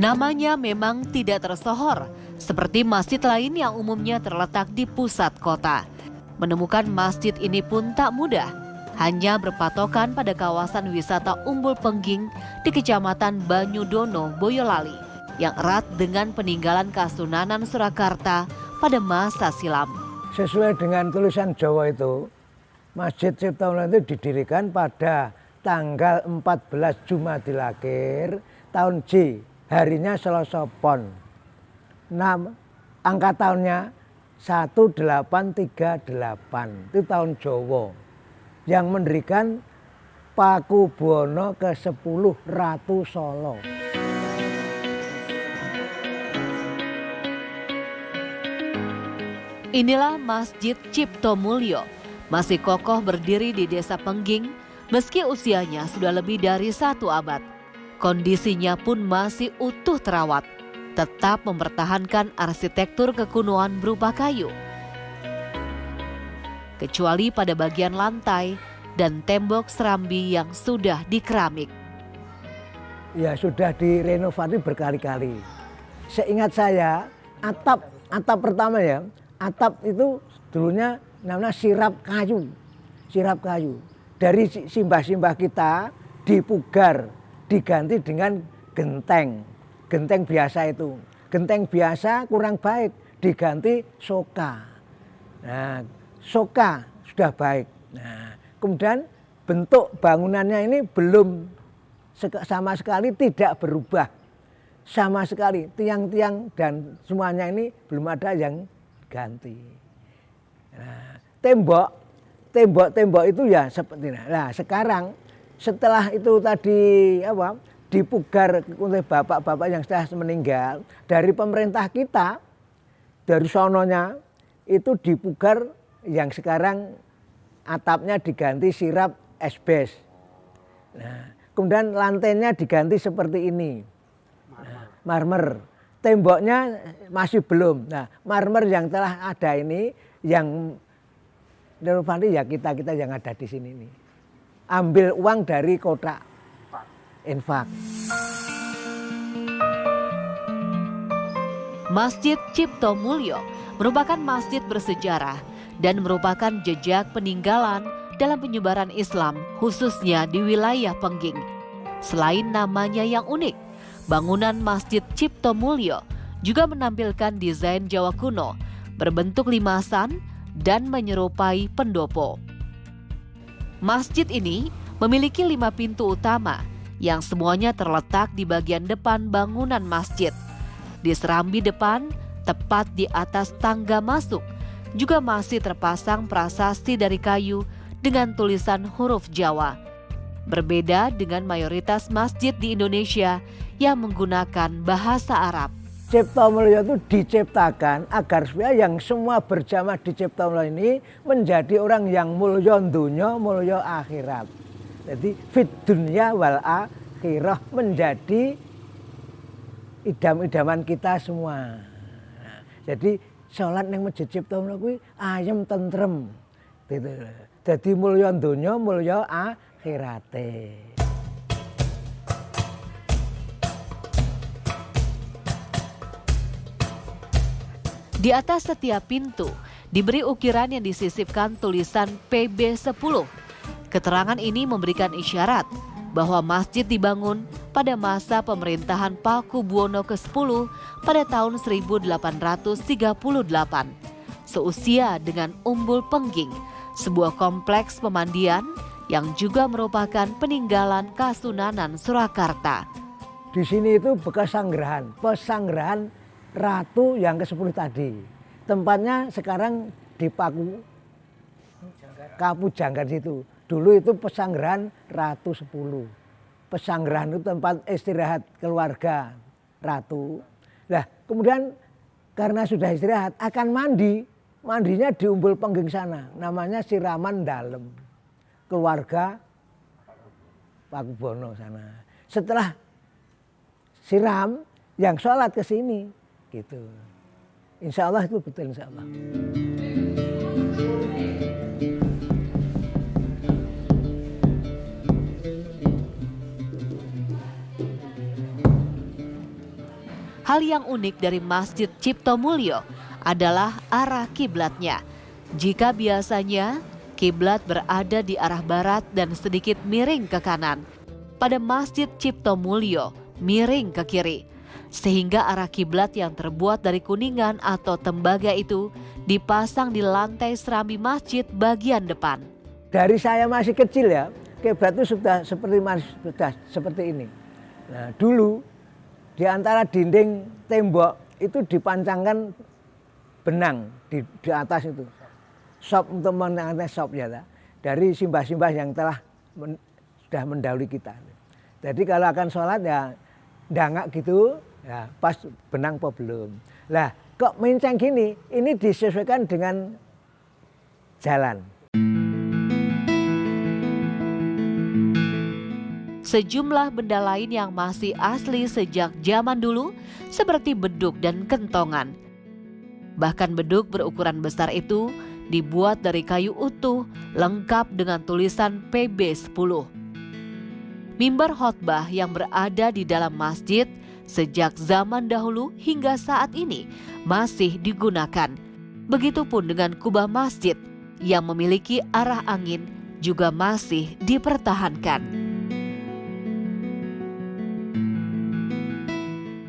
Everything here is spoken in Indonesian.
Namanya memang tidak tersohor, seperti masjid lain yang umumnya terletak di pusat kota. Menemukan masjid ini pun tak mudah, hanya berpatokan pada kawasan wisata Umbul Pengging di Kecamatan Banyudono, Boyolali, yang erat dengan peninggalan Kasunanan Surakarta pada masa silam. Sesuai dengan tulisan Jawa itu, Masjid Ciptomulyo itu didirikan pada tanggal 14 Jumadil Akhir tahun J, harinya Selasa Pon. Angka tahunnya 1838, itu tahun Jawa. Yang mendirikan Pakubuwana ke-10 Ratu Solo. Inilah Masjid Ciptomulyo, masih kokoh berdiri di Desa Pengging meski usianya sudah lebih dari 1 abad. Kondisinya pun masih utuh terawat, tetap mempertahankan arsitektur kekunoan berupa kayu. Kecuali pada bagian lantai dan tembok serambi yang sudah dikeramik. Ya sudah direnovasi berkali-kali. Seingat saya, atap pertama ya, atap itu dulunya namanya sirap kayu. Sirap kayu. Dari simbah-simbah kita dipugar, diganti dengan genteng. Genteng biasa itu. Genteng biasa kurang baik, diganti soka. Nah, soka sudah baik. Nah, kemudian bentuk bangunannya ini belum sama sekali tidak berubah. Sama sekali tiang-tiang dan semuanya ini belum ada yang ganti. Nah, tembok itu ya seperti ini. Nah, sekarang setelah itu tadi dipugar oleh bapak-bapak yang sudah meninggal, dari pemerintah kita, dari sononya itu dipugar yang sekarang atapnya diganti sirap esbes. Nah, kemudian lantainya diganti seperti ini, marmer. Temboknya masih belum. Nah, marmer yang telah ada ini, yang renovasi ya kita yang ada di sini ini. Ambil uang dari kotak infak. Masjid Ciptomulyo merupakan masjid bersejarah dan merupakan jejak peninggalan dalam penyebaran Islam khususnya di wilayah Pengging. Selain namanya yang unik, bangunan Masjid Ciptomulyo juga menampilkan desain Jawa kuno berbentuk limasan dan menyerupai pendopo. Masjid ini memiliki 5 pintu utama yang semuanya terletak di bagian depan bangunan masjid. Di serambi depan, tepat di atas tangga masuk, juga masih terpasang prasasti dari kayu dengan tulisan huruf Jawa. Berbeda dengan mayoritas masjid di Indonesia yang menggunakan bahasa Arab. Ciptomulyo itu diciptakan agar supaya yang semua berjamaah di Ciptomulyo ini menjadi orang yang mulya dunya, mulya akhirat. Jadi fit dunya wal akhirah, menjadi idam-idaman kita semua. Nah, jadi sholat nang masjid Ciptomulyo kuwi ayem tentrem. Gitu. Jadi mulya dunya, mulya akhirate. Di atas setiap pintu diberi ukiran yang disisipkan tulisan PB10. Keterangan ini memberikan isyarat bahwa masjid dibangun pada masa pemerintahan Pakubuwana ke-10 pada tahun 1838. Seusia dengan Umbul Pengging, sebuah kompleks pemandian yang juga merupakan peninggalan Kasunanan Surakarta. Di sini itu bekas pesanggrahan Ratu yang ke-10 tadi. Tempatnya sekarang di Kapu Janggar situ. Dulu itu pesanggrahan Ratu 10. Pesanggrahan itu tempat istirahat keluarga Ratu. Nah, kemudian karena sudah istirahat akan mandi. Mandinya di Umbul Pengging sana. Namanya siraman dalem. Keluarga Pakubuwana sana. Setelah siram, yang sholat ke sini. Gitu. Insya Allah itu betul, insya Allah. Hal yang unik dari Masjid Ciptomulyo adalah arah kiblatnya. Jika biasanya kiblat berada di arah barat dan sedikit miring ke kanan, pada Masjid Ciptomulyo miring ke kiri, sehingga arah kiblat yang terbuat dari kuningan atau tembaga itu dipasang di lantai serambi masjid bagian depan. Dari saya masih kecil ya, kiblat itu sudah seperti ini. Nah, dulu di antara dinding tembok itu dipancangkan benang di atas itu. Sop untuk menangani sop ya, dari simbah-simbah yang telah sudah mendahului kita. Jadi kalau akan sholat ya dangak gitu, ya pas benang apa belum. Lah kok menceng gini, ini disesuaikan dengan jalan. Sejumlah benda lain yang masih asli sejak zaman dulu seperti beduk dan kentongan. Bahkan beduk berukuran besar itu dibuat dari kayu utuh lengkap dengan tulisan PB10. Mimbar khotbah yang berada di dalam masjid sejak zaman dahulu hingga saat ini masih digunakan. Begitupun dengan kubah masjid yang memiliki arah angin juga masih dipertahankan.